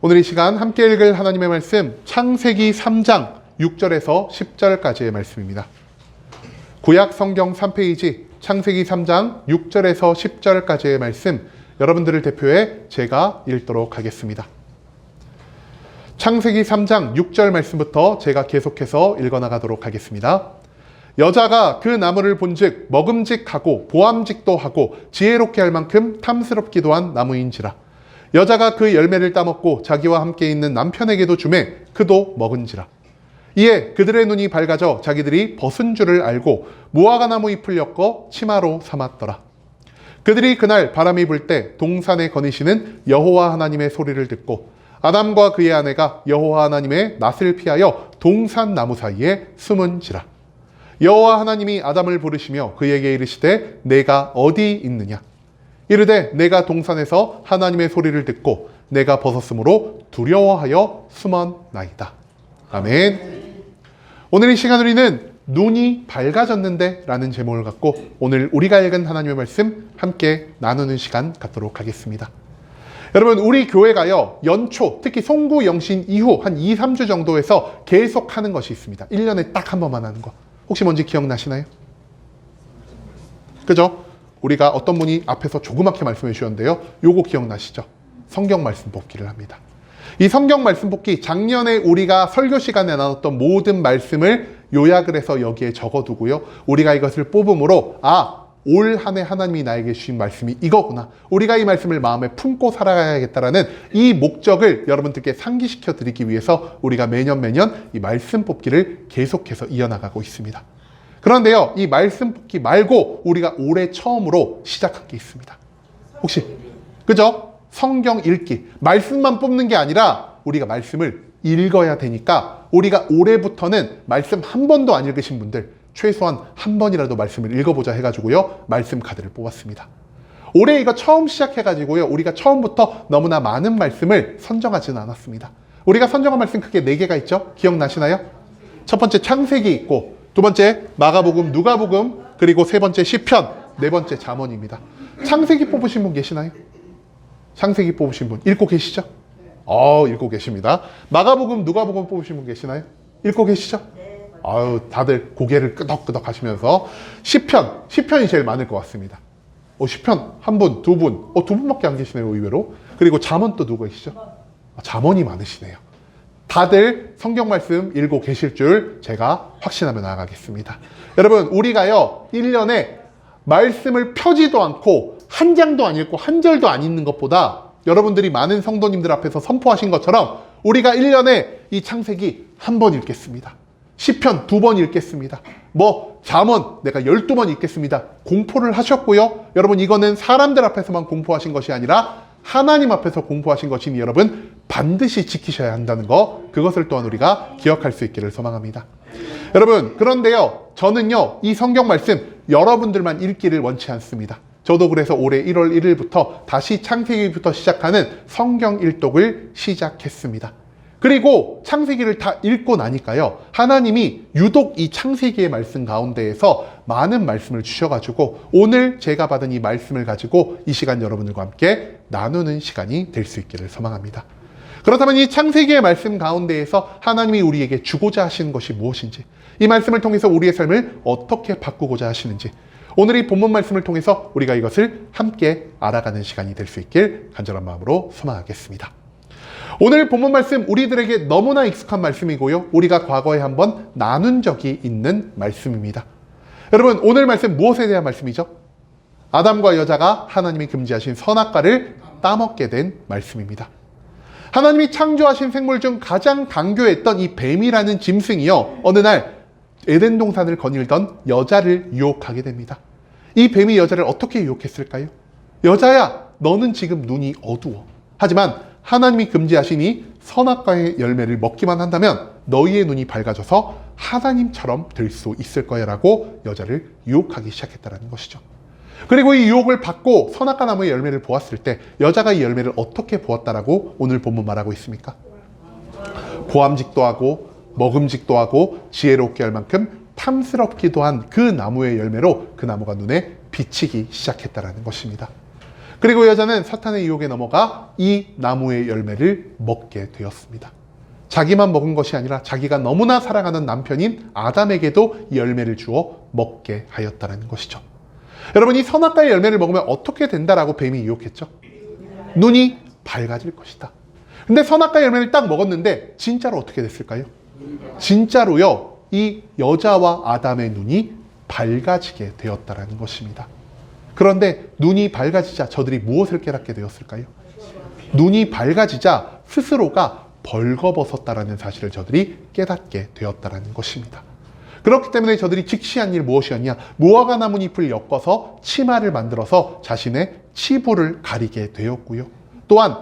오늘 이 시간 함께 읽을 하나님의 말씀 창세기 3장 6절에서 10절까지의 말씀입니다. 구약 성경 3페이지 창세기 3장 6절에서 10절까지의 말씀 여러분들을 대표해 제가 읽도록 하겠습니다. 창세기 3장 6절 말씀부터 제가 계속해서 읽어나가도록 하겠습니다. 여자가 그 나무를 본즉 먹음직하고 보암직도 하고 지혜롭게 할 만큼 탐스럽기도 한 나무인지라. 여자가 그 열매를 따먹고 자기와 함께 있는 남편에게도 주매 그도 먹은지라. 이에 그들의 눈이 밝아져 자기들이 벗은 줄을 알고 무화과 나무 잎을 엮어 치마로 삼았더라. 그들이 그날 바람이 불 때 동산에 거니시는 여호와 하나님의 소리를 듣고 아담과 그의 아내가 여호와 하나님의 낯을 피하여 동산 나무 사이에 숨은지라. 여호와 하나님이 아담을 부르시며 그에게 이르시되 내가 어디 있느냐. 이르되 내가 동산에서 하나님의 소리를 듣고 내가 벗었으므로 두려워하여 숨었나이다. 아멘. 오늘 이 시간 우리는 눈이 밝아졌는데 라는 제목을 갖고 오늘 우리가 읽은 하나님의 말씀 함께 나누는 시간 갖도록 하겠습니다. 여러분, 우리 교회가요, 연초, 특히 송구 영신 이후 한 2, 3주 정도에서 계속 하는 것이 있습니다. 1년에 딱 한 번만 하는 거. 혹시 뭔지 기억나시나요? 그죠? 우리가 어떤 분이 앞에서 조그맣게 말씀해 주셨는데요. 요거 기억나시죠? 성경 말씀 뽑기를 합니다. 이 성경 말씀 뽑기, 작년에 우리가 설교 시간에 나눴던 모든 말씀을 요약을 해서 여기에 적어두고요. 우리가 이것을 뽑음으로 올 한 해 하나님이 나에게 주신 말씀이 이거구나. 우리가 이 말씀을 마음에 품고 살아가야겠다라는 이 목적을 여러분들께 상기시켜 드리기 위해서 우리가 매년 이 말씀 뽑기를 계속해서 이어나가고 있습니다. 그런데요, 이 말씀 뽑기 말고 우리가 올해 처음으로 시작한 게 있습니다. 혹시 그죠? 성경 읽기. 말씀만 뽑는 게 아니라 우리가 말씀을 읽어야 되니까 우리가 올해부터는 말씀 한 번도 안 읽으신 분들 최소한 한 번이라도 말씀을 읽어보자 해가지고요, 말씀 카드를 뽑았습니다. 올해 이거 처음 시작해가지고요, 우리가 처음부터 너무나 많은 말씀을 선정하지는 않았습니다. 우리가 선정한 말씀 크게 4개가 있죠? 기억나시나요? 첫 번째 창세기 있고, 두 번째 마가복음, 누가복음, 그리고 세 번째 시편, 네 번째 잠언입니다. 창세기 뽑으신 분 계시나요? 창세기 뽑으신 분 읽고 계시죠? 읽고 계십니다. 마가복음, 누가복음 뽑으신 분 계시나요? 읽고 계시죠? 다들 고개를 끄덕끄덕 하시면서 시편이 제일 많을 것 같습니다. 시편 한 분, 두 분, 두 분밖에 안 계시네요, 의외로. 그리고 잠언 또 누구 계시죠? 잠언이 많으시네요. 다들 성경 말씀 읽고 계실 줄 제가 확신하며 나아가겠습니다. 여러분, 우리가요, 1년에 말씀을 펴지도 않고 한 장도 안 읽고 한 절도 안 읽는 것보다 여러분들이 많은 성도님들 앞에서 선포하신 것처럼 우리가 1년에 이 창세기 한 번 읽겠습니다. 시편 2번 읽겠습니다. 잠언 내가 12번 읽겠습니다. 공포를 하셨고요. 여러분, 이거는 사람들 앞에서만 공포하신 것이 아니라 하나님 앞에서 공포하신 것이니 여러분 반드시 지키셔야 한다는 거, 그것을 또한 우리가 기억할 수 있기를 소망합니다. 여러분, 그런데요, 저는요, 이 성경 말씀 여러분들만 읽기를 원치 않습니다. 저도 그래서 올해 1월 1일부터 다시 창세기부터 시작하는 성경 일독을 시작했습니다. 그리고 창세기를 다 읽고 나니까요, 하나님이 유독 이 창세기의 말씀 가운데에서 많은 말씀을 주셔가지고 오늘 제가 받은 이 말씀을 가지고 이 시간 여러분들과 함께 나누는 시간이 될 수 있기를 소망합니다. 그렇다면 이 창세기의 말씀 가운데에서 하나님이 우리에게 주고자 하시는 것이 무엇인지, 이 말씀을 통해서 우리의 삶을 어떻게 바꾸고자 하시는지, 오늘 이 본문 말씀을 통해서 우리가 이것을 함께 알아가는 시간이 될 수 있길 간절한 마음으로 소망하겠습니다. 오늘 본문 말씀 우리들에게 너무나 익숙한 말씀이고요, 우리가 과거에 한번 나눈 적이 있는 말씀입니다. 여러분, 오늘 말씀 무엇에 대한 말씀이죠? 아담과 여자가 하나님이 금지하신 선악과를 따먹게 된 말씀입니다. 하나님이 창조하신 생물 중 가장 강교했던 이 뱀이라는 짐승이요, 어느 날 에덴 동산을 거닐던 여자를 유혹하게 됩니다. 이 뱀이 여자를 어떻게 유혹했을까요? 여자야, 너는 지금 눈이 어두워. 하지만 하나님이 금지하시니 선악과의 열매를 먹기만 한다면 너희의 눈이 밝아져서 하나님처럼 될 수 있을 거야 라고 여자를 유혹하기 시작했다는 것이죠. 그리고 이 유혹을 받고 선악과 나무의 열매를 보았을 때 여자가 이 열매를 어떻게 보았다라고 오늘 본문 말하고 있습니까? 보암직도 하고 먹음직도 하고 지혜롭게 할 만큼 탐스럽기도 한 그 나무의 열매로 그 나무가 눈에 비치기 시작했다라는 것입니다. 그리고 여자는 사탄의 유혹에 넘어가 이 나무의 열매를 먹게 되었습니다. 자기만 먹은 것이 아니라 자기가 너무나 사랑하는 남편인 아담에게도 이 열매를 주어 먹게 하였다는 것이죠. 여러분, 이 선악과의 열매를 먹으면 어떻게 된다라고 뱀이 유혹했죠? 눈이 밝아질 것이다. 근데 선악과의 열매를 딱 먹었는데 진짜로 어떻게 됐을까요? 진짜로요, 이 여자와 아담의 눈이 밝아지게 되었다는 것입니다. 그런데 눈이 밝아지자 저들이 무엇을 깨닫게 되었을까요? 눈이 밝아지자 스스로가 벌거벗었다라는 사실을 저들이 깨닫게 되었다는 것입니다. 그렇기 때문에 저들이 직시한 일 무엇이었냐? 무화과 나뭇잎을 엮어서 치마를 만들어서 자신의 치부를 가리게 되었고요. 또한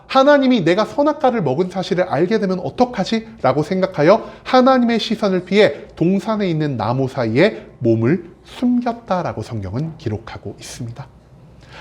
하나님이 내가 선악과를 먹은 사실을 알게 되면 어떡하지? 라고 생각하여 하나님의 시선을 피해 동산에 있는 나무 사이에 몸을 숨겼다라고 성경은 기록하고 있습니다.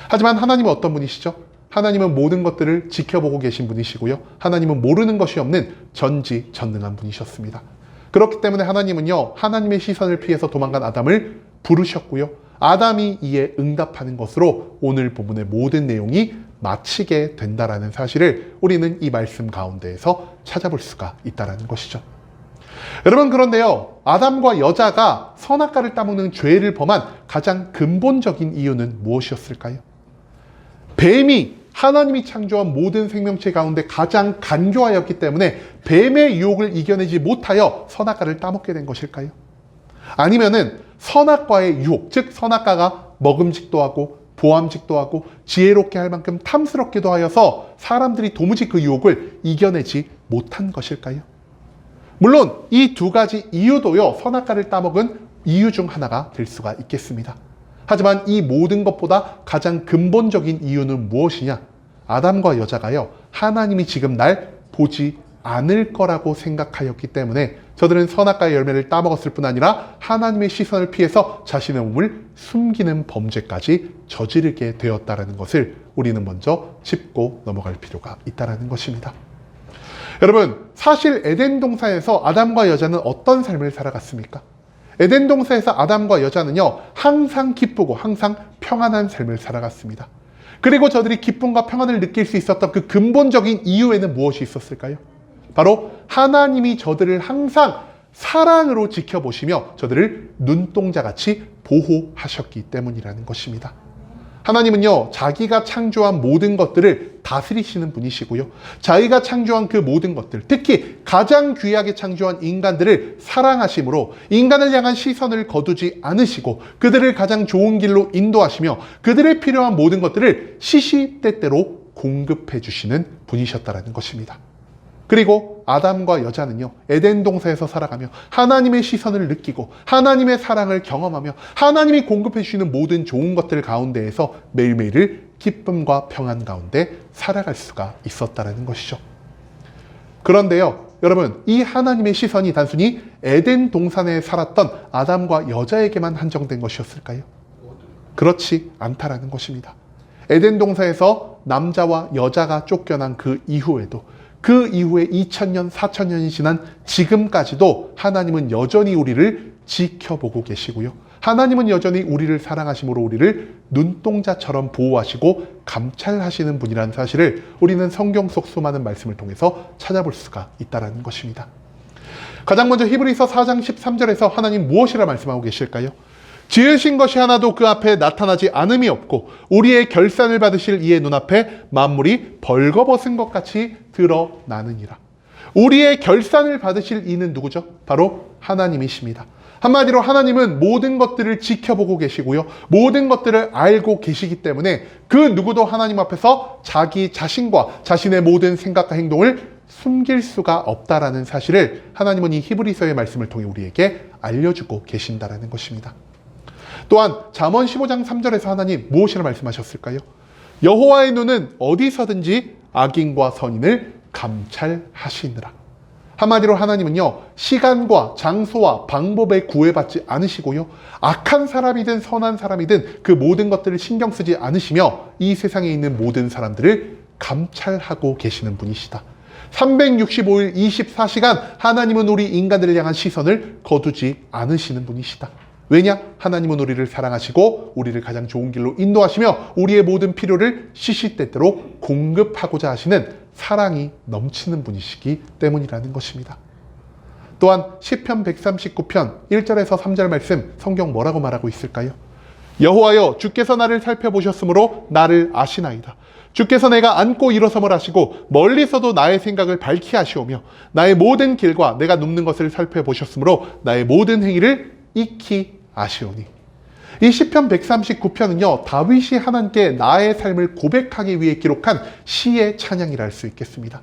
하지만 하나님은 어떤 분이시죠? 하나님은 모든 것들을 지켜보고 계신 분이시고요. 하나님은 모르는 것이 없는 전지전능한 분이셨습니다. 그렇기 때문에 하나님은요, 하나님의 시선을 피해서 도망간 아담을 부르셨고요. 아담이 이에 응답하는 것으로 오늘 본문의 모든 내용이 마치게 된다라는 사실을 우리는 이 말씀 가운데에서 찾아볼 수가 있다는 것이죠. 여러분, 그런데요, 아담과 여자가 선악과를 따먹는 죄를 범한 가장 근본적인 이유는 무엇이었을까요? 뱀이 하나님이 창조한 모든 생명체 가운데 가장 간교하였기 때문에 뱀의 유혹을 이겨내지 못하여 선악과를 따먹게 된 것일까요? 아니면은 선악과의 유혹, 즉 선악과가 먹음직도 하고 보암직도 하고 지혜롭게 할 만큼 탐스럽기도 하여서 사람들이 도무지 그 유혹을 이겨내지 못한 것일까요? 물론 이 두 가지 이유도요, 선악과를 따먹은 이유 중 하나가 될 수가 있겠습니다. 하지만 이 모든 것보다 가장 근본적인 이유는 무엇이냐? 아담과 여자가요, 하나님이 지금 날 보지 않을 거라고 생각하였기 때문에 저들은 선악과의 열매를 따먹었을 뿐 아니라 하나님의 시선을 피해서 자신의 몸을 숨기는 범죄까지 저지르게 되었다는 것을 우리는 먼저 짚고 넘어갈 필요가 있다는 것입니다. 여러분, 사실 에덴 동산에서 아담과 여자는 어떤 삶을 살아갔습니까? 에덴 동산에서 아담과 여자는요, 항상 기쁘고 항상 평안한 삶을 살아갔습니다. 그리고 저들이 기쁨과 평안을 느낄 수 있었던 그 근본적인 이유에는 무엇이 있었을까요? 바로 하나님이 저들을 항상 사랑으로 지켜보시며 저들을 눈동자같이 보호하셨기 때문이라는 것입니다. 하나님은요, 자기가 창조한 모든 것들을 다스리시는 분이시고요. 자기가 창조한 그 모든 것들, 특히 가장 귀하게 창조한 인간들을 사랑하심으로 인간을 향한 시선을 거두지 않으시고 그들을 가장 좋은 길로 인도하시며 그들의 필요한 모든 것들을 시시때때로 공급해 주시는 분이셨다는 것입니다. 그리고 아담과 여자는요, 에덴 동산에서 살아가며 하나님의 시선을 느끼고 하나님의 사랑을 경험하며 하나님이 공급해 주시는 모든 좋은 것들 가운데에서 매일매일을 기쁨과 평안 가운데 살아갈 수가 있었다는 것이죠. 그런데요, 여러분, 이 하나님의 시선이 단순히 에덴 동산에 살았던 아담과 여자에게만 한정된 것이었을까요? 그렇지 않다라는 것입니다. 에덴 동산에서 남자와 여자가 쫓겨난 그 이후에도, 그 이후에 2000년, 4000년이 지난 지금까지도 하나님은 여전히 우리를 지켜보고 계시고요. 하나님은 여전히 우리를 사랑하심으로 우리를 눈동자처럼 보호하시고 감찰하시는 분이라는 사실을 우리는 성경 속 수많은 말씀을 통해서 찾아볼 수가 있다는 것입니다. 가장 먼저 히브리서 4장 13절에서 하나님 무엇이라 말씀하고 계실까요? 지으신 것이 하나도 그 앞에 나타나지 않음이 없고 우리의 결산을 받으실 이의 눈앞에 만물이 벌거벗은 것 같이 드러나느니라. 우리의 결산을 받으실 이는 누구죠? 바로 하나님이십니다. 한마디로 하나님은 모든 것들을 지켜보고 계시고요, 모든 것들을 알고 계시기 때문에 그 누구도 하나님 앞에서 자기 자신과 자신의 모든 생각과 행동을 숨길 수가 없다라는 사실을 하나님은 이 히브리서의 말씀을 통해 우리에게 알려주고 계신다라는 것입니다. 또한 잠언 15장 3절에서 하나님 무엇이라 말씀하셨을까요? 여호와의 눈은 어디서든지 악인과 선인을 감찰하시느라. 한마디로 하나님은요, 시간과 장소와 방법에 구애받지 않으시고요, 악한 사람이든 선한 사람이든 그 모든 것들을 신경 쓰지 않으시며 이 세상에 있는 모든 사람들을 감찰하고 계시는 분이시다. 365일 24시간 하나님은 우리 인간들을 향한 시선을 거두지 않으시는 분이시다. 왜냐? 하나님은 우리를 사랑하시고 우리를 가장 좋은 길로 인도하시며 우리의 모든 필요를 시시때때로 공급하고자 하시는 사랑이 넘치는 분이시기 때문이라는 것입니다. 또한 시편 139편 1절에서 3절 말씀, 성경 뭐라고 말하고 있을까요? 여호와여, 주께서 나를 살펴보셨으므로 나를 아시나이다. 주께서 내가 앉고 일어섬을 하시고 멀리서도 나의 생각을 밝히 하시오며 나의 모든 길과 내가 눕는 것을 살펴보셨으므로 나의 모든 행위를 익히 아시오니. 이 시편 139편은요, 다윗이 하나님께 나의 삶을 고백하기 위해 기록한 시의 찬양이라 할 수 있겠습니다.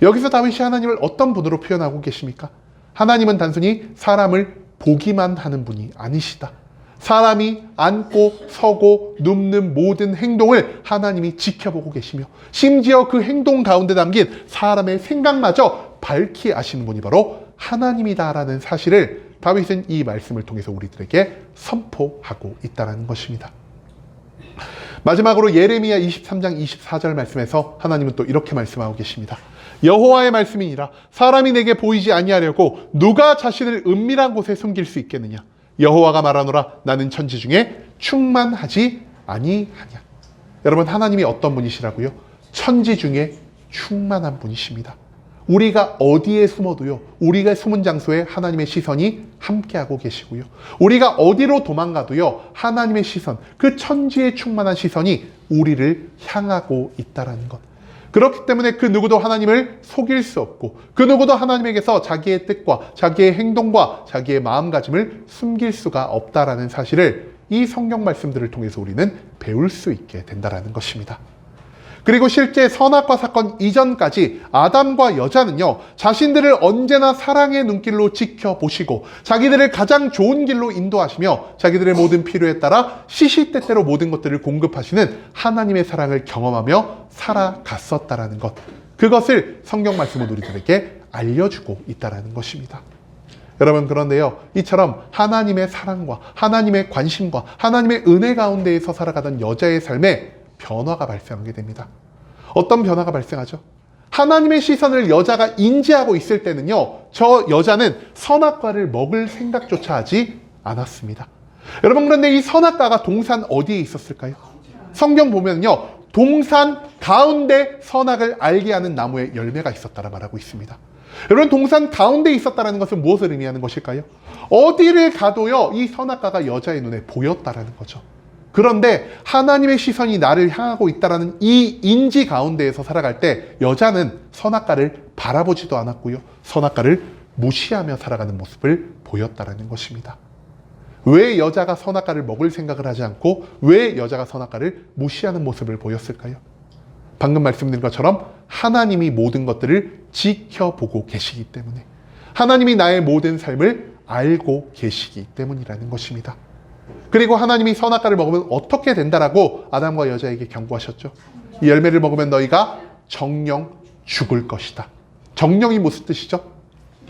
여기서 다윗이 하나님을 어떤 분으로 표현하고 계십니까? 하나님은 단순히 사람을 보기만 하는 분이 아니시다. 사람이 앉고 서고 눕는 모든 행동을 하나님이 지켜보고 계시며 심지어 그 행동 가운데 담긴 사람의 생각마저 밝히 아시는 분이 바로 하나님이다라는 사실을 다윗은 이 말씀을 통해서 우리들에게 선포하고 있다는 것입니다. 마지막으로 예레미야 23장 24절 말씀에서 하나님은 또 이렇게 말씀하고 계십니다. 여호와의 말씀이니라. 사람이 내게 보이지 아니하려고 누가 자신을 은밀한 곳에 숨길 수 있겠느냐. 여호와가 말하노라. 나는 천지 중에 충만하지 아니하냐. 여러분, 하나님이 어떤 분이시라고요? 천지 중에 충만한 분이십니다. 우리가 어디에 숨어도요, 우리가 숨은 장소에 하나님의 시선이 함께하고 계시고요, 우리가 어디로 도망가도요, 하나님의 시선, 그 천지에 충만한 시선이 우리를 향하고 있다는 것. 그렇기 때문에 그 누구도 하나님을 속일 수 없고 그 누구도 하나님에게서 자기의 뜻과 자기의 행동과 자기의 마음가짐을 숨길 수가 없다라는 사실을 이 성경 말씀들을 통해서 우리는 배울 수 있게 된다는 것입니다. 그리고 실제 선악과 사건 이전까지 아담과 여자는요, 자신들을 언제나 사랑의 눈길로 지켜보시고 자기들을 가장 좋은 길로 인도하시며 자기들의 모든 필요에 따라 시시때때로 모든 것들을 공급하시는 하나님의 사랑을 경험하며 살아갔었다라는 것, 그것을 성경 말씀은 우리들에게 알려주고 있다는 것입니다. 여러분, 그런데요, 이처럼 하나님의 사랑과 하나님의 관심과 하나님의 은혜 가운데에서 살아가던 여자의 삶에 변화가 발생하게 됩니다. 어떤 변화가 발생하죠? 하나님의 시선을 여자가 인지하고 있을 때는요, 저 여자는 선악과를 먹을 생각조차 하지 않았습니다. 여러분, 그런데 이 선악과가 동산 어디에 있었을까요? 성경 보면요, 동산 가운데 선악을 알게 하는 나무에 열매가 있었다라 말하고 있습니다. 여러분, 동산 가운데 있었다는 것은 무엇을 의미하는 것일까요? 어디를 가도요, 이 선악과가 여자의 눈에 보였다라는 거죠. 그런데 하나님의 시선이 나를 향하고 있다는 이 인지 가운데에서 살아갈 때 여자는 선악과를 바라보지도 않았고요, 선악과를 무시하며 살아가는 모습을 보였다는 것입니다. 왜 여자가 선악과를 먹을 생각을 하지 않고 왜 여자가 선악과를 무시하는 모습을 보였을까요? 방금 말씀드린 것처럼 하나님이 모든 것들을 지켜보고 계시기 때문에, 하나님이 나의 모든 삶을 알고 계시기 때문이라는 것입니다. 그리고 하나님이 선악과를 먹으면 어떻게 된다라고 아담과 여자에게 경고하셨죠. 이 열매를 먹으면 너희가 정령 죽을 것이다. 정령이 무슨 뜻이죠?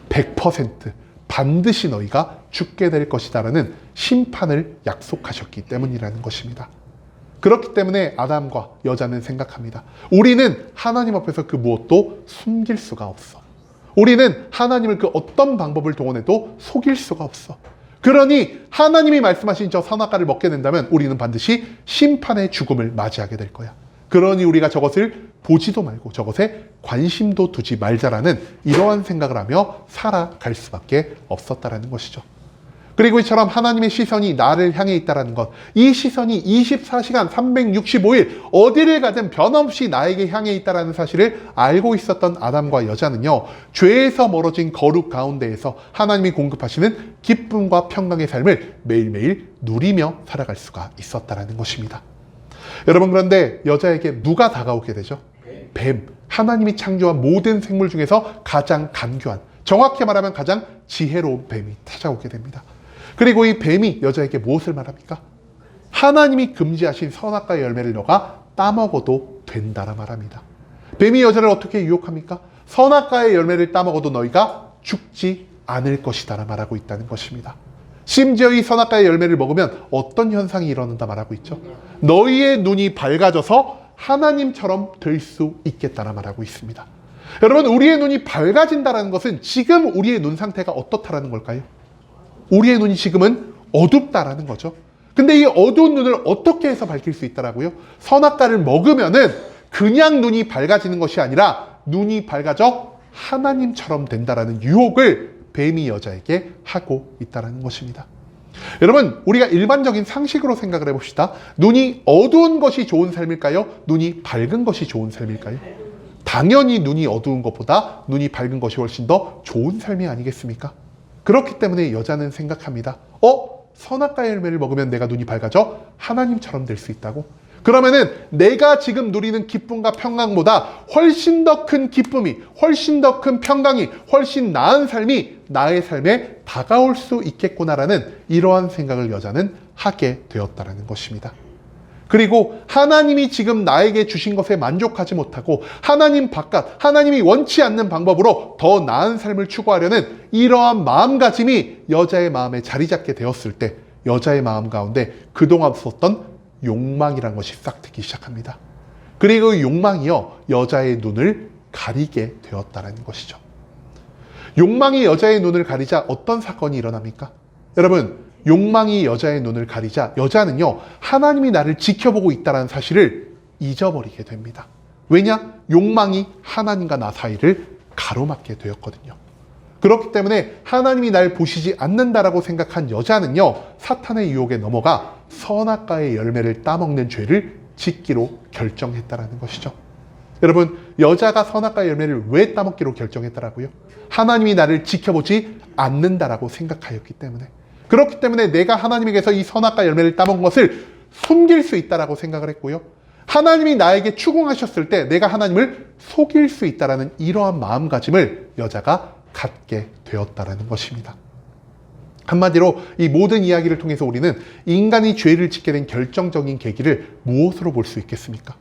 100% 반드시 너희가 죽게 될 것이다 라는 심판을 약속하셨기 때문이라는 것입니다. 그렇기 때문에 아담과 여자는 생각합니다. 우리는 하나님 앞에서 그 무엇도 숨길 수가 없어. 우리는 하나님을 그 어떤 방법을 동원해도 속일 수가 없어. 그러니 하나님이 말씀하신 저 선악과를 먹게 된다면 우리는 반드시 심판의 죽음을 맞이하게 될 거야. 그러니 우리가 저것을 보지도 말고 저것에 관심도 두지 말자라는 이러한 생각을 하며 살아갈 수밖에 없었다라는 것이죠. 그리고 이처럼 하나님의 시선이 나를 향해 있다는 것, 이 시선이 24시간 365일 어디를 가든 변함없이 나에게 향해 있다는 사실을 알고 있었던 아담과 여자는요, 죄에서 멀어진 거룩 가운데에서 하나님이 공급하시는 기쁨과 평강의 삶을 매일매일 누리며 살아갈 수가 있었다는 것입니다. 여러분, 그런데 여자에게 누가 다가오게 되죠? 뱀. 하나님이 창조한 모든 생물 중에서 가장 간교한, 정확히 말하면 가장 지혜로운 뱀이 찾아오게 됩니다. 그리고 이 뱀이 여자에게 무엇을 말합니까? 하나님이 금지하신 선악과의 열매를 너가 따먹어도 된다라 말합니다. 뱀이 여자를 어떻게 유혹합니까? 선악과의 열매를 따먹어도 너희가 죽지 않을 것이다라 말하고 있다는 것입니다. 심지어 이 선악과의 열매를 먹으면 어떤 현상이 일어난다 말하고 있죠? 너희의 눈이 밝아져서 하나님처럼 될 수 있겠다라 말하고 있습니다. 여러분, 우리의 눈이 밝아진다는 것은 지금 우리의 눈 상태가 어떻다라는 걸까요? 우리의 눈이 지금은 어둡다라는 거죠. 근데 이 어두운 눈을 어떻게 해서 밝힐 수 있다라고요? 선악과를 먹으면은 그냥 눈이 밝아지는 것이 아니라 눈이 밝아져 하나님처럼 된다라는 유혹을 뱀이 여자에게 하고 있다는 것입니다. 여러분, 우리가 일반적인 상식으로 생각을 해봅시다. 눈이 어두운 것이 좋은 삶일까요? 눈이 밝은 것이 좋은 삶일까요? 당연히 눈이 어두운 것보다 눈이 밝은 것이 훨씬 더 좋은 삶이 아니겠습니까? 그렇기 때문에 여자는 생각합니다. 선악과의 열매를 먹으면 내가 눈이 밝아져 하나님처럼 될 수 있다고? 그러면은 내가 지금 누리는 기쁨과 평강보다 훨씬 더 큰 기쁨이, 훨씬 더 큰 평강이, 훨씬 나은 삶이 나의 삶에 다가올 수 있겠구나라는 이러한 생각을 여자는 하게 되었다는 것입니다. 그리고 하나님이 지금 나에게 주신 것에 만족하지 못하고 하나님 바깥, 하나님이 원치 않는 방법으로 더 나은 삶을 추구하려는 이러한 마음가짐이 여자의 마음에 자리 잡게 되었을 때 여자의 마음 가운데 그동안 없었던 욕망이란 것이 싹 트기 시작합니다. 그리고 그 욕망이요, 여자의 눈을 가리게 되었다는 것이죠. 욕망이 여자의 눈을 가리자 어떤 사건이 일어납니까? 여러분, 욕망이 여자의 눈을 가리자 여자는요, 하나님이 나를 지켜보고 있다는 사실을 잊어버리게 됩니다. 왜냐? 욕망이 하나님과 나 사이를 가로막게 되었거든요. 그렇기 때문에 하나님이 날 보시지 않는다라고 생각한 여자는요, 사탄의 유혹에 넘어가 선악과의 열매를 따먹는 죄를 짓기로 결정했다라는 것이죠. 여러분, 여자가 선악과의 열매를 왜 따먹기로 결정했다라고요? 하나님이 나를 지켜보지 않는다라고 생각하였기 때문에. 그렇기 때문에 내가 하나님에게서 이 선악과 열매를 따먹은 것을 숨길 수 있다라고 생각을 했고요. 하나님이 나에게 추궁하셨을 때 내가 하나님을 속일 수 있다라는 이러한 마음가짐을 여자가 갖게 되었다라는 것입니다. 한마디로 이 모든 이야기를 통해서 우리는 인간이 죄를 짓게 된 결정적인 계기를 무엇으로 볼 수 있겠습니까?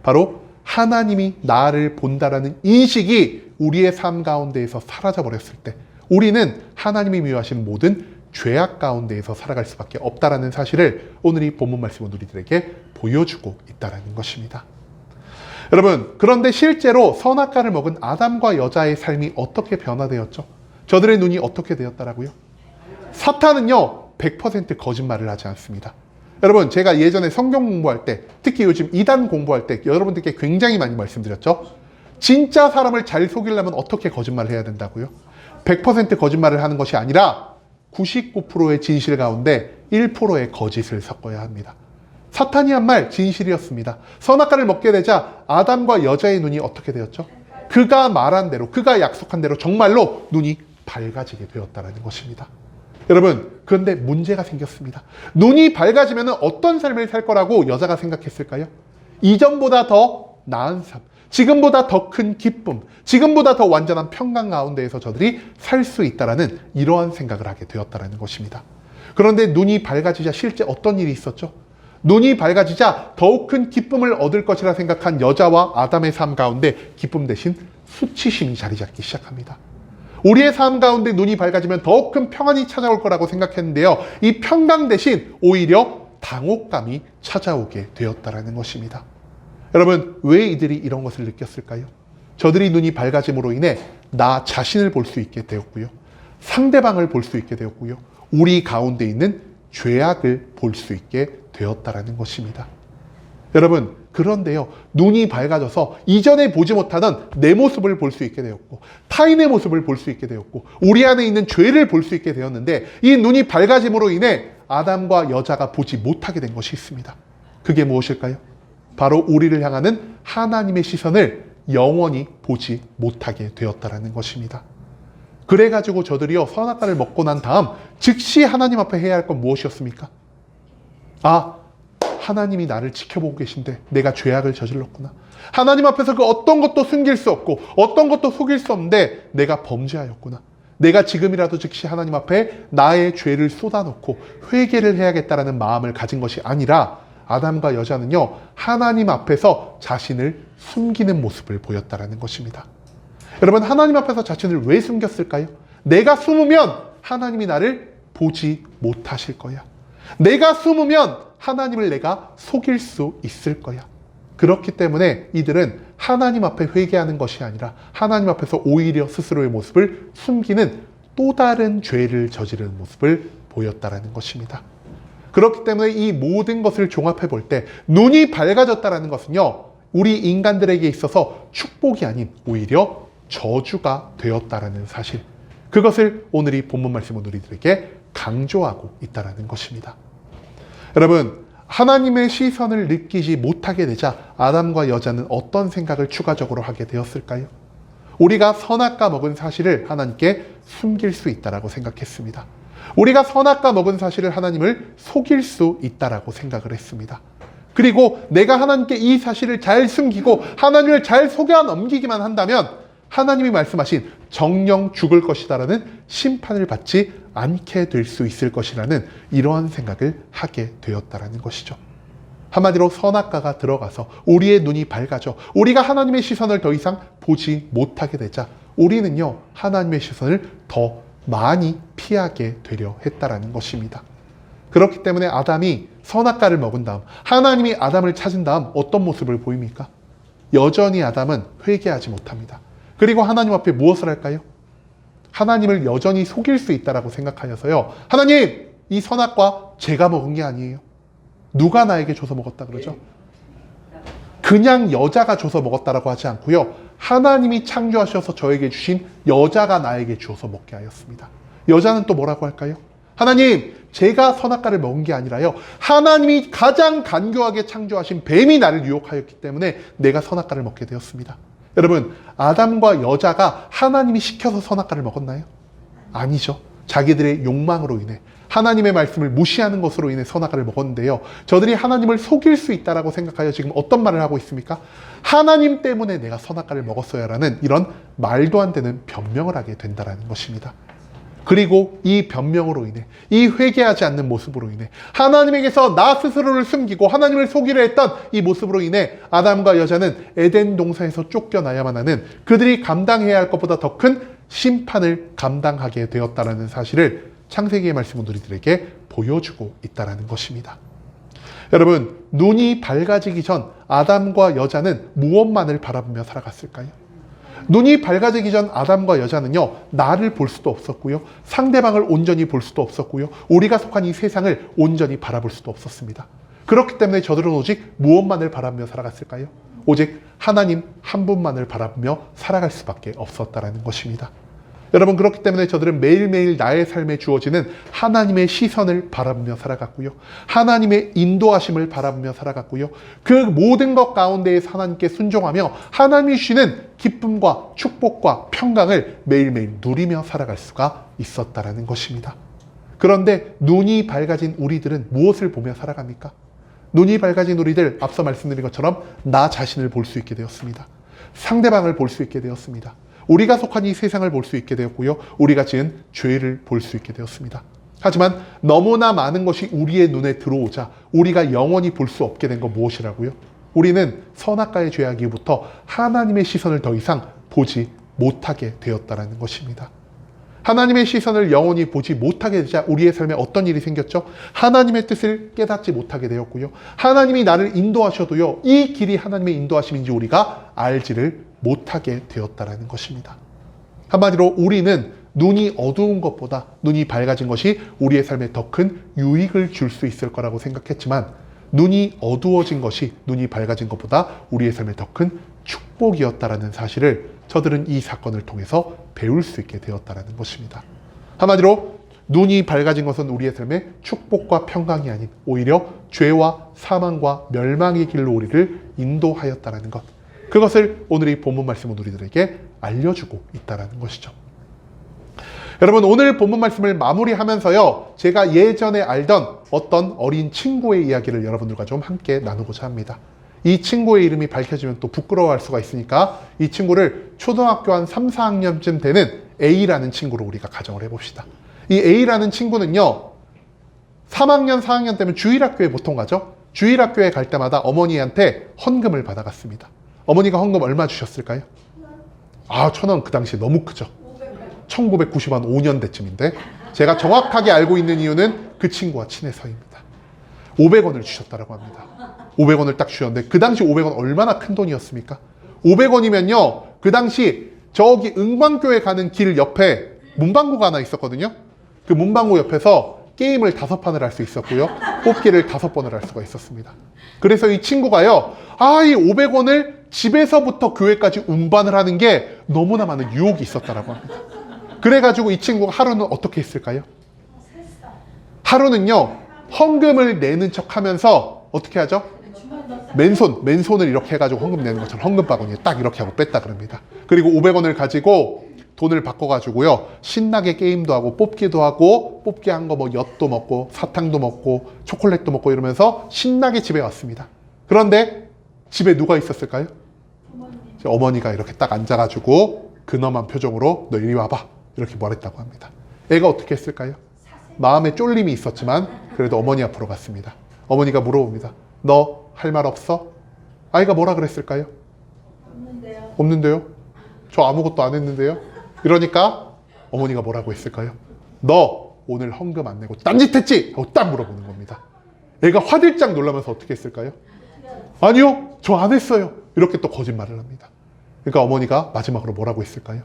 바로 하나님이 나를 본다라는 인식이 우리의 삶 가운데에서 사라져 버렸을 때 우리는 하나님이 미워하시는 모든 죄악 가운데에서 살아갈 수밖에 없다라는 사실을 오늘 이 본문 말씀은 우리들에게 보여주고 있다는 것입니다. 여러분, 그런데 실제로 선악과를 먹은 아담과 여자의 삶이 어떻게 변화되었죠? 저들의 눈이 어떻게 되었다라고요? 사탄은요, 100% 거짓말을 하지 않습니다. 여러분, 제가 예전에 성경 공부할 때, 특히 요즘 이단 공부할 때 여러분들께 굉장히 많이 말씀드렸죠? 진짜 사람을 잘 속이려면 어떻게 거짓말을 해야 된다고요? 100% 거짓말을 하는 것이 아니라 99%의 진실 가운데 1%의 거짓을 섞어야 합니다. 사탄이 한 말 진실이었습니다. 선악과를 먹게 되자 아담과 여자의 눈이 어떻게 되었죠? 그가 말한 대로, 그가 약속한 대로 정말로 눈이 밝아지게 되었다는 것입니다. 여러분, 그런데 문제가 생겼습니다. 눈이 밝아지면 어떤 삶을 살 거라고 여자가 생각했을까요? 이전보다 더 나은 삶, 지금보다 더 큰 기쁨, 지금보다 더 완전한 평강 가운데에서 저들이 살 수 있다라는 이러한 생각을 하게 되었다는 것입니다. 그런데 눈이 밝아지자 실제 어떤 일이 있었죠? 눈이 밝아지자 더욱 큰 기쁨을 얻을 것이라 생각한 여자와 아담의 삶 가운데 기쁨 대신 수치심이 자리 잡기 시작합니다. 우리의 삶 가운데 눈이 밝아지면 더욱 큰 평안이 찾아올 거라고 생각했는데요. 이 평강 대신 오히려 당혹감이 찾아오게 되었다는 것입니다. 여러분, 왜 이들이 이런 것을 느꼈을까요? 저들이 눈이 밝아짐으로 인해 나 자신을 볼 수 있게 되었고요. 상대방을 볼 수 있게 되었고요. 우리 가운데 있는 죄악을 볼 수 있게 되었다는 것입니다. 여러분, 그런데요, 눈이 밝아져서 이전에 보지 못하던 내 모습을 볼 수 있게 되었고 타인의 모습을 볼 수 있게 되었고 우리 안에 있는 죄를 볼 수 있게 되었는데 이 눈이 밝아짐으로 인해 아담과 여자가 보지 못하게 된 것이 있습니다. 그게 무엇일까요? 바로 우리를 향하는 하나님의 시선을 영원히 보지 못하게 되었다는 것입니다. 그래가지고 저들이요, 선악과를 먹고 난 다음 즉시 하나님 앞에 해야 할 건 무엇이었습니까? 하나님이 나를 지켜보고 계신데 내가 죄악을 저질렀구나. 하나님 앞에서 그 어떤 것도 숨길 수 없고 어떤 것도 속일 수 없는데 내가 범죄하였구나. 내가 지금이라도 즉시 하나님 앞에 나의 죄를 쏟아놓고 회개를 해야겠다라는 마음을 가진 것이 아니라 아담과 여자는요, 하나님 앞에서 자신을 숨기는 모습을 보였다는 것입니다. 여러분, 하나님 앞에서 자신을 왜 숨겼을까요? 내가 숨으면 하나님이 나를 보지 못하실 거야. 내가 숨으면 하나님을 내가 속일 수 있을 거야. 그렇기 때문에 이들은 하나님 앞에 회개하는 것이 아니라 하나님 앞에서 오히려 스스로의 모습을 숨기는 또 다른 죄를 저지르는 모습을 보였다라는 것입니다. 그렇기 때문에 이 모든 것을 종합해 볼 때 눈이 밝아졌다라는 것은요, 우리 인간들에게 있어서 축복이 아닌 오히려 저주가 되었다라는 사실, 그것을 오늘 이 본문 말씀은 우리들에게 강조하고 있다라는 것입니다. 여러분, 하나님의 시선을 느끼지 못하게 되자 아담과 여자는 어떤 생각을 추가적으로 하게 되었을까요? 우리가 선악과 먹은 사실을 하나님께 숨길 수 있다라고 생각했습니다. 우리가 선악과 먹은 사실을 하나님을 속일 수 있다라고 생각을 했습니다. 그리고 내가 하나님께 이 사실을 잘 숨기고 하나님을 잘 속여 넘기기만 한다면 하나님이 말씀하신 정령 죽을 것이다라는 심판을 받지 않게 될 수 있을 것이라는 이러한 생각을 하게 되었다라는 것이죠. 한마디로 선악과가 들어가서 우리의 눈이 밝아져 우리가 하나님의 시선을 더 이상 보지 못하게 되자 우리는요, 하나님의 시선을 더 많이 피하게 되려 했다라는 것입니다. 그렇기 때문에 아담이 선악과를 먹은 다음, 하나님이 아담을 찾은 다음 어떤 모습을 보입니까? 여전히 아담은 회개하지 못합니다. 그리고 하나님 앞에 무엇을 할까요? 하나님을 여전히 속일 수 있다라고 생각하여서요, 하나님, 이 선악과 제가 먹은 게 아니에요. 누가 나에게 줘서 먹었다 그러죠? 그냥 여자가 줘서 먹었다라고 하지 않고요, 하나님이 창조하셔서 저에게 주신 여자가 나에게 주어서 먹게 하였습니다. 여자는 또 뭐라고 할까요? 하나님, 제가 선악과를 먹은 게 아니라요, 하나님이 가장 간교하게 창조하신 뱀이 나를 유혹하였기 때문에 내가 선악과를 먹게 되었습니다. 여러분, 아담과 여자가 하나님이 시켜서 선악과를 먹었나요? 아니죠. 자기들의 욕망으로 인해, 하나님의 말씀을 무시하는 것으로 인해 선악과를 먹었는데요, 저들이 하나님을 속일 수 있다라고 생각하여 지금 어떤 말을 하고 있습니까? 하나님 때문에 내가 선악과를 먹었어야 라는 이런 말도 안 되는 변명을 하게 된다는 것입니다. 그리고 이 변명으로 인해, 이 회개하지 않는 모습으로 인해, 하나님에게서 나 스스로를 숨기고 하나님을 속이려 했던 이 모습으로 인해 아담과 여자는 에덴 동산에서 쫓겨나야만 하는, 그들이 감당해야 할 것보다 더 큰 심판을 감당하게 되었다는 사실을 창세기의 말씀은 우리들에게 보여주고 있다는 것입니다. 여러분, 눈이 밝아지기 전 아담과 여자는 무엇만을 바라보며 살아갔을까요? 눈이 밝아지기 전 아담과 여자는요, 나를 볼 수도 없었고요, 상대방을 온전히 볼 수도 없었고요, 우리가 속한 이 세상을 온전히 바라볼 수도 없었습니다. 그렇기 때문에 저들은 오직 무엇만을 바라보며 살아갔을까요? 오직 하나님 한 분만을 바라보며 살아갈 수밖에 없었다는 것입니다. 여러분, 그렇기 때문에 저들은 매일매일 나의 삶에 주어지는 하나님의 시선을 바라보며 살아갔고요, 하나님의 인도하심을 바라보며 살아갔고요, 그 모든 것 가운데에서 하나님께 순종하며 하나님이 주시는 기쁨과 축복과 평강을 매일매일 누리며 살아갈 수가 있었다는 것입니다. 그런데 눈이 밝아진 우리들은 무엇을 보며 살아갑니까? 눈이 밝아진 우리들, 앞서 말씀드린 것처럼 나 자신을 볼 수 있게 되었습니다. 상대방을 볼 수 있게 되었습니다. 우리가 속한 이 세상을 볼 수 있게 되었고요, 우리가 지은 죄를 볼 수 있게 되었습니다. 하지만 너무나 많은 것이 우리의 눈에 들어오자 우리가 영원히 볼 수 없게 된 건 무엇이라고요? 우리는 선악과의 죄악 이후부터 하나님의 시선을 더 이상 보지 못하게 되었다는 것입니다. 하나님의 시선을 영원히 보지 못하게 되자 우리의 삶에 어떤 일이 생겼죠? 하나님의 뜻을 깨닫지 못하게 되었고요, 하나님이 나를 인도하셔도요, 이 길이 하나님의 인도하심인지 우리가 알지를 못하게 되었다는 것입니다. 한마디로 우리는 눈이 어두운 것보다 눈이 밝아진 것이 우리의 삶에 더 큰 유익을 줄 수 있을 거라고 생각했지만, 눈이 어두워진 것이 눈이 밝아진 것보다 우리의 삶에 더 큰 축복이었다는 사실을 저들은 이 사건을 통해서 배울 수 있게 되었다는 것입니다. 한마디로 눈이 밝아진 것은 우리의 삶에 축복과 평강이 아닌 오히려 죄와 사망과 멸망의 길로 우리를 인도하였다는 것, 그것을 오늘 이 본문 말씀은 우리들에게 알려주고 있다는 것이죠. 여러분, 오늘 본문 말씀을 마무리하면서요, 제가 예전에 알던 어떤 어린 친구의 이야기를 여러분들과 좀 함께 나누고자 합니다. 이 친구의 이름이 밝혀지면 또 부끄러워할 수가 있으니까 이 친구를 초등학교 한 3, 4학년쯤 되는 A라는 친구로 우리가 가정을 해봅시다. 이 A라는 친구는요, 3학년, 4학년 때면 주일학교에 보통 가죠. 주일학교에 갈 때마다 어머니한테 헌금을 받아갔습니다. 어머니가 헌금 얼마 주셨을까요? 1,000원, 그 당시에 너무 크죠. 1990한 5년대쯤인데 제가 정확하게 알고 있는 이유는 그 친구와 친해서입니다. 500원을 주셨다고 합니다. 500원을 딱 주셨는데 그 당시 500원 얼마나 큰 돈이었습니까? 500원이면요, 그 당시 저기 은광교에 가는 길 옆에 문방구가 하나 있었거든요. 그 문방구 옆에서 게임을 5판을 할 수 있었고요. 뽑기를 5번을 할 수가 있었습니다. 그래서 이 친구가요, 이 500원을 집에서부터 교회까지 운반을 하는 게 너무나 많은 유혹이 있었다라고 합니다. 그래가지고 이 친구가 하루는 어떻게 했을까요? 하루는요, 헌금을 내는 척 하면서 어떻게 하죠? 맨손을 이렇게 해가지고 헌금 내는 것처럼 헌금 바구니에 딱 이렇게 하고 뺐다 그럽니다. 그리고 500원을 가지고 돈을 바꿔가지고요, 신나게 게임도 하고 뽑기도 하고, 뽑기 한 거 뭐 엿도 먹고 사탕도 먹고 초콜릿도 먹고 이러면서 신나게 집에 왔습니다. 그런데 집에 누가 있었을까요? 어머니가 이렇게 딱 앉아가지고 근엄한 표정으로 너 이리 와봐 이렇게 말했다고 합니다. 애가 어떻게 했을까요? 마음에 쫄림이 있었지만 그래도 어머니 앞으로 갔습니다. 어머니가 물어봅니다. 너 할 말 없어? 아이가 뭐라 그랬을까요? 없는데요? 저 아무것도 안 했는데요? 이러니까 어머니가 뭐라고 했을까요? 너 오늘 헌금 안 내고 딴짓했지? 하고 딱 물어보는 겁니다. 애가 화들짝 놀라면서 어떻게 했을까요? 아니요, 저 안 했어요. 이렇게 또 거짓말을 합니다. 그러니까 어머니가 마지막으로 뭐라고 했을까요?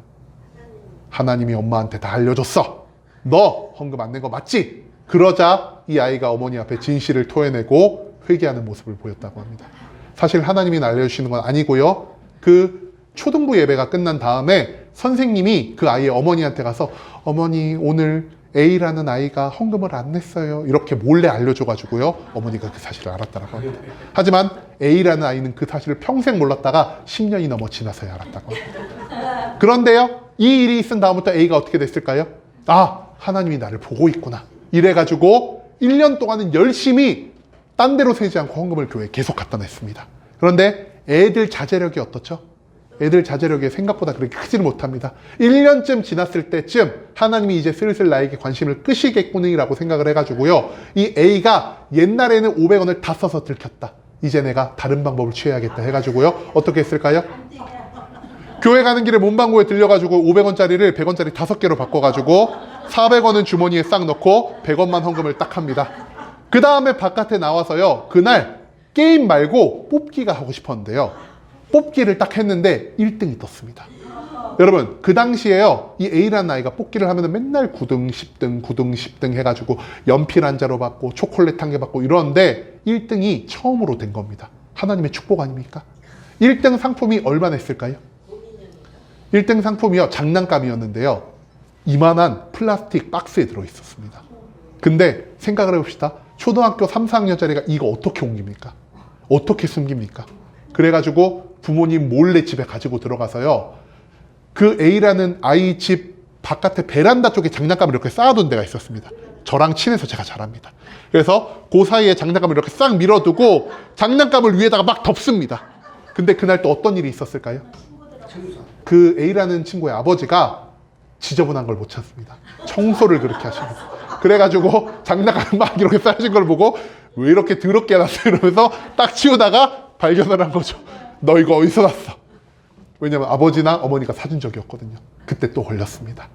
하나님이 엄마한테 다 알려줬어. 너 헌금 안 낸 거 맞지? 그러자 이 아이가 어머니 앞에 진실을 토해내고 회개하는 모습을 보였다고 합니다. 사실 하나님이 알려주시는 건 아니고요. 그 초등부 예배가 끝난 다음에 선생님이 그 아이의 어머니한테 가서 어머니 오늘 A라는 아이가 헌금을 안 냈어요. 이렇게 몰래 알려줘가지고요. 어머니가 그 사실을 알았다고 합니다. 하지만 A라는 아이는 그 사실을 평생 몰랐다가 10년이 넘어 지나서야 알았다고 합니다. 그런데요. 이 일이 있은 다음부터 A가 어떻게 됐을까요? 하나님이 나를 보고 있구나. 이래가지고 1년 동안은 열심히 딴 데로 새지 않고 헌금을 교회에 계속 갖다 냈습니다. 그런데 애들 자제력이 어떻죠? 애들 자제력이 생각보다 그렇게 크지는 못합니다. 1년쯤 지났을 때쯤 하나님이 이제 슬슬 나에게 관심을 끄시겠구나라고 생각을 해가지고요. 이 A가 옛날에는 500원을 다 써서 들켰다. 이제 내가 다른 방법을 취해야겠다 해가지고요. 어떻게 했을까요? 교회 가는 길에 문방구에 들려가지고 500원짜리를 100원짜리 5개로 바꿔가지고 400원은 주머니에 싹 넣고 100원만 헌금을 딱 합니다. 그 다음에 바깥에 나와서요. 그날 게임 말고 뽑기가 하고 싶었는데요. 뽑기를 딱 했는데 1등이 떴습니다. 여러분 그 당시에요. 이 A라는 아이가 뽑기를 하면 맨날 9등, 10등, 9등, 10등 해가지고 연필 한 자루 받고 초콜릿 한 개 받고 이러는데 1등이 처음으로 된 겁니다. 하나님의 축복 아닙니까? 1등 상품이 얼마 냈을까요? 1등 상품이요. 장난감이었는데요. 이만한 플라스틱 박스에 들어있었습니다. 근데 생각을 해봅시다. 초등학교 3, 4학년짜리가 이거 어떻게 옮깁니까? 어떻게 숨깁니까? 그래가지고 부모님 몰래 집에 가지고 들어가서요. 그 A라는 아이 집 바깥에 베란다 쪽에 장난감을 이렇게 쌓아둔 데가 있었습니다. 저랑 친해서 제가 잘 압니다. 그래서 그 사이에 장난감을 이렇게 싹 밀어두고 장난감을 위에다가 막 덮습니다. 근데 그날 또 어떤 일이 있었을까요? 그 A라는 친구의 아버지가 지저분한 걸 못 참습니다. 청소를 그렇게 하십니다. 그래가지고 장난감 막 이렇게 쌓여진 걸 보고 왜 이렇게 더럽게 해놨어 이러면서 딱 치우다가 발견을 한 거죠. 너 이거 어디서 났어? 왜냐면 아버지나 어머니가 사준 적이 없거든요. 그때 또 걸렸습니다.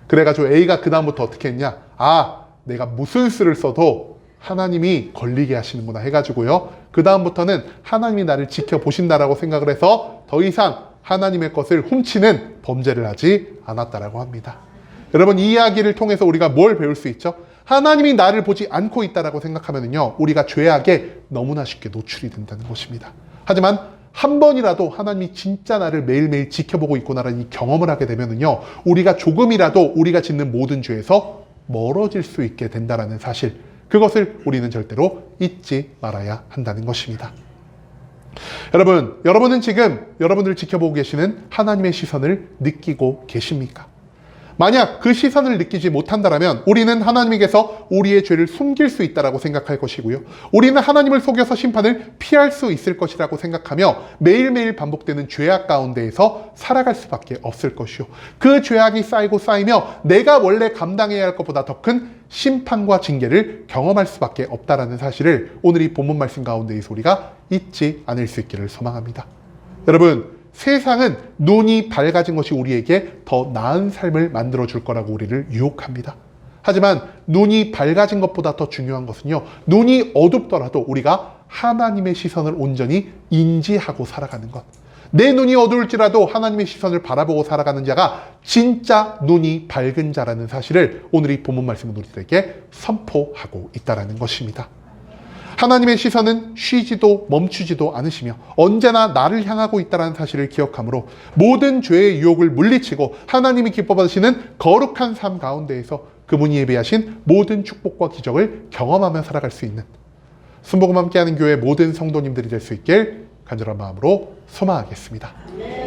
그래가지고 A가 그 다음부터 어떻게 했냐? 내가 무슨 수를 써도 하나님이 걸리게 하시는구나 해가지고요. 그 다음부터는 하나님이 나를 지켜보신다라고 생각을 해서 더 이상 하나님의 것을 훔치는 범죄를 하지 않았다라고 합니다. 여러분 이 이야기를 통해서 우리가 뭘 배울 수 있죠? 하나님이 나를 보지 않고 있다라고 생각하면요. 우리가 죄악에 너무나 쉽게 노출이 된다는 것입니다. 하지만 한 번이라도 하나님이 진짜 나를 매일매일 지켜보고 있구나라는 이 경험을 하게 되면요. 우리가 조금이라도 우리가 짓는 모든 죄에서 멀어질 수 있게 된다는 사실. 그것을 우리는 절대로 잊지 말아야 한다는 것입니다. 여러분은 지금 여러분을 지켜보고 계시는 하나님의 시선을 느끼고 계십니까? 만약 그 시선을 느끼지 못한다면 우리는 하나님에게서 우리의 죄를 숨길 수 있다고 생각할 것이고요. 우리는 하나님을 속여서 심판을 피할 수 있을 것이라고 생각하며 매일매일 반복되는 죄악 가운데에서 살아갈 수밖에 없을 것이요. 그 죄악이 쌓이고 쌓이며 내가 원래 감당해야 할 것보다 더 큰 심판과 징계를 경험할 수밖에 없다는 사실을 오늘 이 본문 말씀 가운데에서 우리가 잊지 않을 수 있기를 소망합니다. 여러분, 세상은 눈이 밝아진 것이 우리에게 더 나은 삶을 만들어줄 거라고 우리를 유혹합니다. 하지만 눈이 밝아진 것보다 더 중요한 것은요. 눈이 어둡더라도 우리가 하나님의 시선을 온전히 인지하고 살아가는 것. 내 눈이 어두울지라도 하나님의 시선을 바라보고 살아가는 자가 진짜 눈이 밝은 자라는 사실을 오늘 이 본문 말씀은 우리들에게 선포하고 있다는 것입니다. 하나님의 시선은 쉬지도 멈추지도 않으시며 언제나 나를 향하고 있다는 사실을 기억하므로 모든 죄의 유혹을 물리치고 하나님이 기뻐받으시는 거룩한 삶 가운데에서 그분이 예비하신 모든 축복과 기적을 경험하며 살아갈 수 있는 순복음 함께하는 교회 모든 성도님들이 될 수 있길 간절한 마음으로 소망하겠습니다.